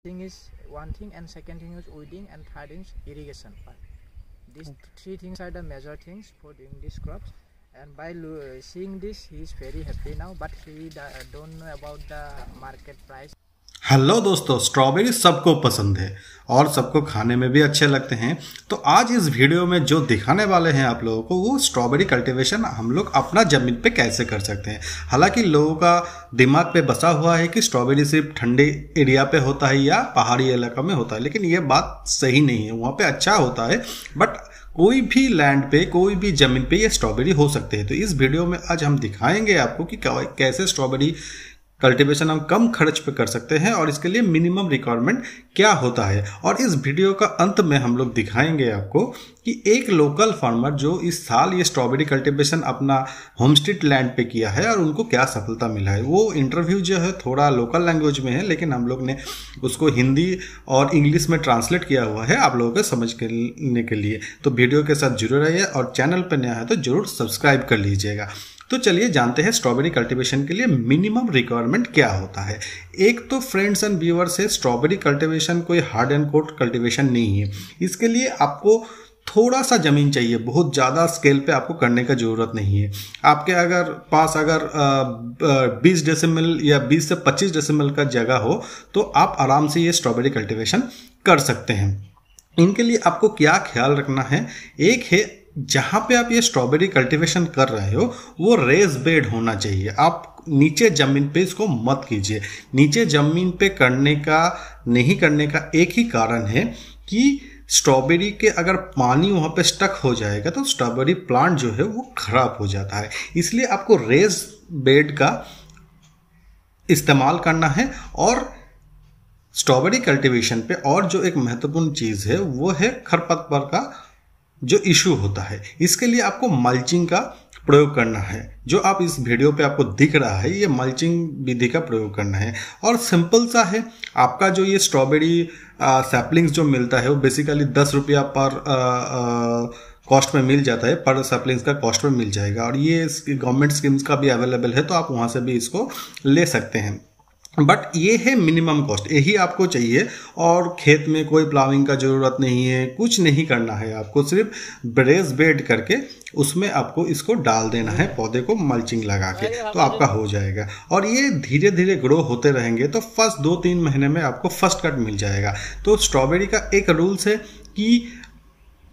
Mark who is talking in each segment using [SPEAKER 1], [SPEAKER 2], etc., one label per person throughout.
[SPEAKER 1] thing is one thing, and second thing is weeding, and third is irrigation part. These three things are the major things for doing these crops. And by seeing this, he is very happy now, but he don't know about the market price.
[SPEAKER 2] Hello दोस्तों, strawberry सबको पसंद है और सबको खाने में भी अच्छे लगते हैं। तो आज इस वीडियो में जो दिखाने वाले हैं आप लोगों को, वो स्ट्रॉबेरी कल्टीवेशन हम लोग अपना ज़मीन पे कैसे कर सकते हैं। हालांकि लोगों का दिमाग पे बसा हुआ है कि स्ट्रॉबेरी सिर्फ ठंडे एरिया पे होता है या पहाड़ी इलाका में होता है, लेकिन ये बात सही नहीं है। वहाँ पे अच्छा होता है, बट कोई भी लैंड पे, कोई भी ज़मीन पे ये स्ट्रॉबेरी हो सकते हैं। तो इस वीडियो में आज हम दिखाएंगे आपको कि कैसे स्ट्रॉबेरी कल्टीवेशन हम कम खर्च पे कर सकते हैं और इसके लिए मिनिमम रिक्वायरमेंट क्या होता है। और इस वीडियो का अंत में हम लोग दिखाएंगे आपको कि एक लोकल फार्मर जो इस साल ये स्ट्रॉबेरी कल्टीवेशन अपना होमस्टेड लैंड पे किया है और उनको क्या सफलता मिला है। वो इंटरव्यू जो है थोड़ा लोकल लैंग्वेज में है, लेकिन हम लोग ने उसको हिंदी और इंग्लिश में ट्रांसलेट किया हुआ है आप लोगों को समझने के लिए। तो वीडियो के साथ जुड़े रहिए और चैनल पर नया है तो जरूर सब्सक्राइब कर लीजिएगा। तो चलिए जानते हैं स्ट्रॉबेरी कल्टीवेशन के लिए मिनिमम रिक्वायरमेंट क्या होता है। एक तो फ्रेंड्स एंड व्यूअर्स है, स्ट्रॉबेरी कल्टीवेशन कोई हार्ड एंड कोड कल्टीवेशन नहीं है। इसके लिए आपको थोड़ा सा ज़मीन चाहिए, बहुत ज़्यादा स्केल पे आपको करने का ज़रूरत नहीं है। आपके अगर पास 20 डेसिमल या 20 से 25 डेसिमल का जगह हो तो आप आराम से ये स्ट्रॉबेरी कल्टीवेशन कर सकते हैं। इनके लिए आपको क्या ख्याल रखना है, एक है जहाँ पे आप ये स्ट्रॉबेरी कल्टीवेशन कर रहे हो वो रेज बेड होना चाहिए। आप नीचे ज़मीन पे इसको मत कीजिए। नीचे ज़मीन पे नहीं करने का एक ही कारण है कि स्ट्रॉबेरी के अगर पानी वहाँ पे स्टक हो जाएगा तो स्ट्रॉबेरी प्लांट जो है वो खराब हो जाता है। इसलिए आपको रेज बेड का इस्तेमाल करना है। और स्ट्रॉबेरी कल्टीवेशन पे और जो एक महत्वपूर्ण चीज़ है वो है खरपतवार का जो इशू होता है। इसके लिए आपको मल्चिंग का प्रयोग करना है। जो आप इस वीडियो पे आपको दिख रहा है ये मल्चिंग विधि का प्रयोग करना है और सिंपल सा है। आपका जो ये स्ट्रॉबेरी सैपलिंग्स जो मिलता है वो बेसिकली 10 रुपया पर कॉस्ट में मिल जाता है, पर सैपलिंग्स का कॉस्ट में मिल जाएगा। और ये गवर्नमेंट स्कीम्स का भी अवेलेबल है, तो आप वहाँ से भी इसको ले सकते हैं। बट ये है मिनिमम कॉस्ट, यही आपको चाहिए। और खेत में कोई प्लाविंग का ज़रूरत नहीं है, कुछ नहीं करना है। आपको सिर्फ रेज बेड करके उसमें आपको इसको डाल देना है, पौधे को मल्चिंग लगा के, तो आपका हो जाएगा। और ये धीरे धीरे ग्रो होते रहेंगे तो फर्स्ट 2-3 महीने में आपको फर्स्ट कट मिल जाएगा। तो स्ट्रॉबेरी का एक रूल्स है कि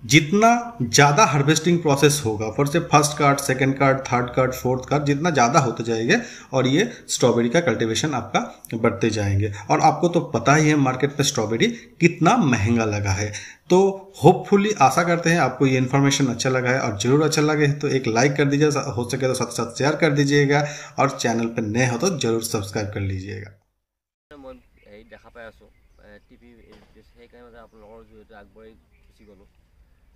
[SPEAKER 2] जितना ज़्यादा हार्वेस्टिंग प्रोसेस होगा, फॉर से first cut, second cut, third cut, fourth cut, जितना ज़्यादा होते जाएंगे और ये स्ट्रॉबेरी का कल्टीवेशन आपका बढ़ते जाएंगे। और आपको तो पता ही है मार्केट पे स्ट्रॉबेरी कितना महंगा लगा है। तो होपफुली आशा करते हैं आपको ये इन्फॉर्मेशन अच्छा लगा है, और जरूर अच्छा लगे तो एक लाइक कर दीजिए, हो सके तो साथ साथ शेयर कर दीजिएगा, और चैनल पर नए हो तो जरूर सब्सक्राइब कर लीजिएगा।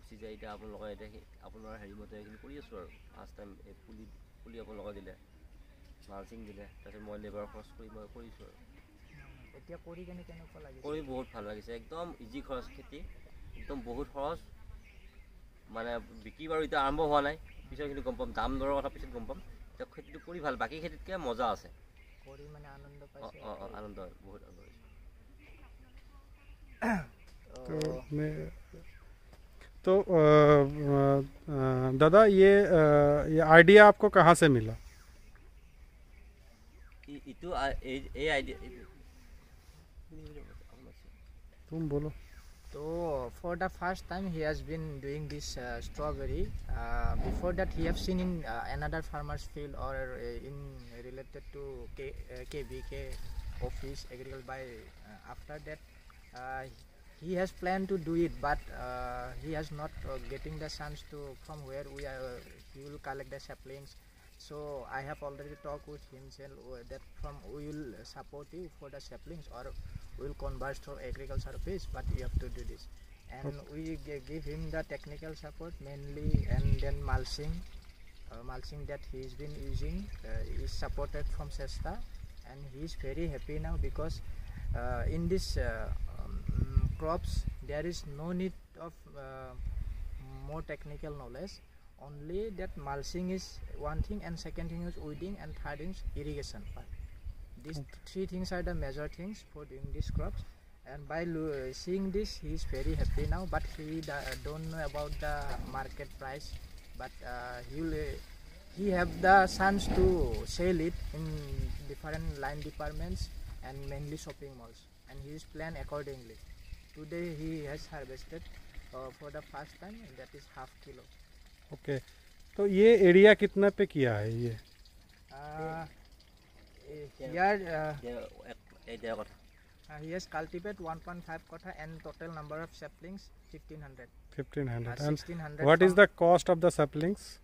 [SPEAKER 3] গুচি যায়। এতিয়া আপোনালোকে এতিয়া আপোনাৰ হেৰি মতে এইখিনি কৰি আছোঁ আৰু ফাৰ্ষ্ট টাইম এই পুলি আপোনালোকে দিলে, মালচিং দিলে, তাৰপিছত মই লেবাৰ খৰচ কৰি মই কৰিছোঁ আৰু
[SPEAKER 1] এতিয়া কৰি কেনে কেনেকুৱা লাগিছে?
[SPEAKER 3] কৰি বহুত ভাল লাগিছে। একদম ইজি খৰচ খেতি, একদম বহুত সহজ। মানে বিক্ৰী বাৰু এতিয়া আৰম্ভ হোৱা নাই, পিছৰখিনি গম পাম, দাম দৰৰ কথা পিছত গম পাম। এতিয়া খেতিটো কৰি ভাল, বাকী খেতিতকৈ মজা আছে
[SPEAKER 1] কৰি, মানে আনন্দ পাইছে।
[SPEAKER 3] আনন্দ, বহুত আনন্দ হৈছে।
[SPEAKER 4] तो दादा ये आइडिया आपको कहाँ से मिला? तुम बोलो।
[SPEAKER 1] तो for the first time he has been doing this strawberry. Before that he have seen in another farmer's field or in related to KVK office agriculture by after that he has planned to do it, but he has not getting the chance to from where he will collect the saplings. So I have already talked with him that from we will support you for the saplings, or we will convert to agriculture office, but you have to do this. And we give him the technical support mainly, and then mulching that he's been using is supported from Sesta, and he is very happy now because in this crops there is no need of more technical knowledge. Only that mulching is one thing, and second thing is weeding, and third is irrigation part. These three things are the major things for doing these crops. And by seeing this, he is very happy now. But he don't know about the market price. But he have the chance to sell it in different line departments and mainly shopping malls. And he is plan accordingly. Today he has harvested for the first time. That is half kilo.
[SPEAKER 4] Okay तो ये area कितना पे किया है ये?
[SPEAKER 1] Here he has cultivated 1.5 kotha and total number of saplings 1500.
[SPEAKER 4] 1500. And
[SPEAKER 1] 1600
[SPEAKER 4] what is
[SPEAKER 1] from,
[SPEAKER 4] the cost of the saplings?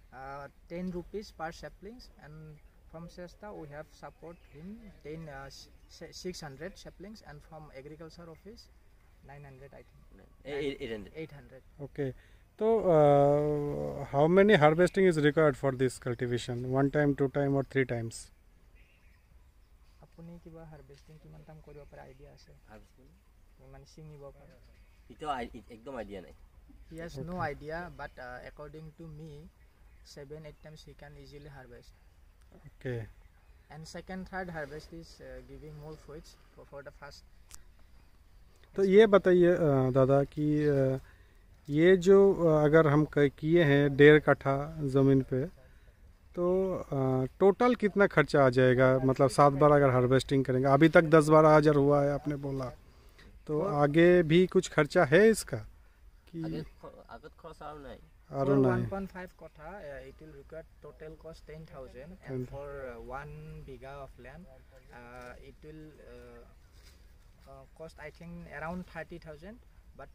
[SPEAKER 1] 10 rupees per saplings, and from Sesta we have support him 600 saplings, and from agriculture office 900 I think. 800.
[SPEAKER 4] Okay. So how many harvesting is required for this cultivation? One time, two time, or three times?
[SPEAKER 1] আপুনি কিবা harvesting কিমান time কৰিব পাৰে idea আছে? মানে ছিঙিব পাৰে?
[SPEAKER 3] একদম আইডিয়া নাই।
[SPEAKER 1] He has no idea, but according to me 7-8 times he can easily harvest.
[SPEAKER 4] Okay.
[SPEAKER 1] And second third harvest is giving more fruits for the first.
[SPEAKER 4] तो ये बताइए दादा कि ये जो अगर हम किए हैं 1.5 कट्ठा ज़मीन पे, तो टोटल कितना खर्चा आ जाएगा? मतलब 7 बार अगर हार्वेस्टिंग करेंगे, अभी तक 10-12 हज़ार हुआ है आपने बोला, तो आगे भी कुछ खर्चा है इसका कि
[SPEAKER 3] आगे खर्च और नहीं?
[SPEAKER 1] For 1.5 kotha it will require total cost 10,000, and for 1 biga of land it will cost I think around 30,000. But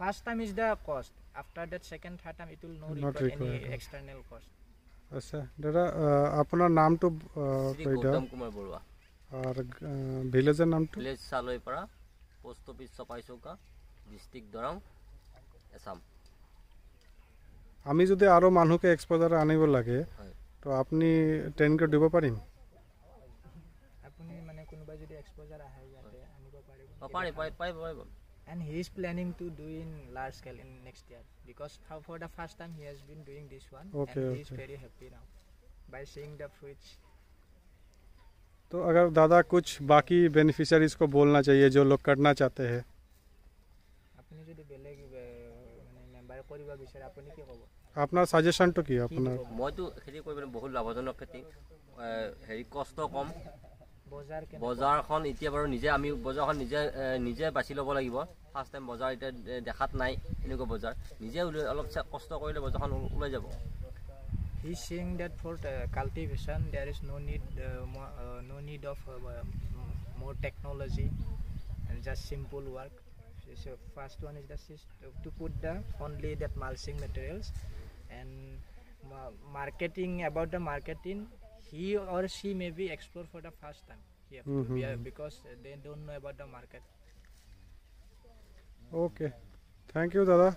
[SPEAKER 1] first time is the cost. After that second third time it will not require any external cost.
[SPEAKER 4] अच्छा दादा अपना नाम तो
[SPEAKER 3] गौतम कुमार बरुआ
[SPEAKER 4] और ভিলেজের নাম তো?
[SPEAKER 3] Village Salaipara, post office Chapaichowka, district Darrang, Assam.
[SPEAKER 4] আমি যদি আরো মানুহকে এক্সপোজার আনিব লাগে তো আপনি ট্রেনিংটো দিব পাৰিম?
[SPEAKER 1] আপুনি মানে কোনোবা যদি এক্সপোজার আহে ইয়াতে আনিব পাৰিব?
[SPEAKER 3] পাৰিব।
[SPEAKER 1] And he is planning to do in large scale in next year, because for the first time he has been doing this one.
[SPEAKER 4] Okay,
[SPEAKER 1] and he is
[SPEAKER 4] okay.
[SPEAKER 1] very happy now by seeing the fruits.
[SPEAKER 4] तो अगर दादा कुछ बाकी beneficiaries को बोलना चाहिए जो लोग करना चाहते हैं,
[SPEAKER 1] আপুনি যদি বেলেগ মানে মেম্বাৰ কৰিব বিচাৰে আপুনি কি ক'ব?
[SPEAKER 4] আপনার সাজেশনটো কি আপনার?
[SPEAKER 3] মইতো খেতি কৰিবলৈ বহুত লাভজনক খেতি, হেৰি কষ্ট কম,
[SPEAKER 1] বজাৰ
[SPEAKER 3] বজাৰখন এতিয়া বাৰু নিজে আমি বজাৰখন নিজে বাছি ল'ব লাগিব। ফাৰ্ষ্ট টাইম বজাৰ এতিয়া দেখাত নাই এনেকুৱা বজাৰ, নিজে অলপ কষ্ট কৰিলে বজাৰখন ওলাই যাব।
[SPEAKER 1] He is saying that for cultivation there is no need of more technology and just simple work. So first one is to put the only that mulching materials, and marketing. About the marketing, he or she may be explore for the first time here because they don't know about the market.
[SPEAKER 4] Okay, thank you दादा।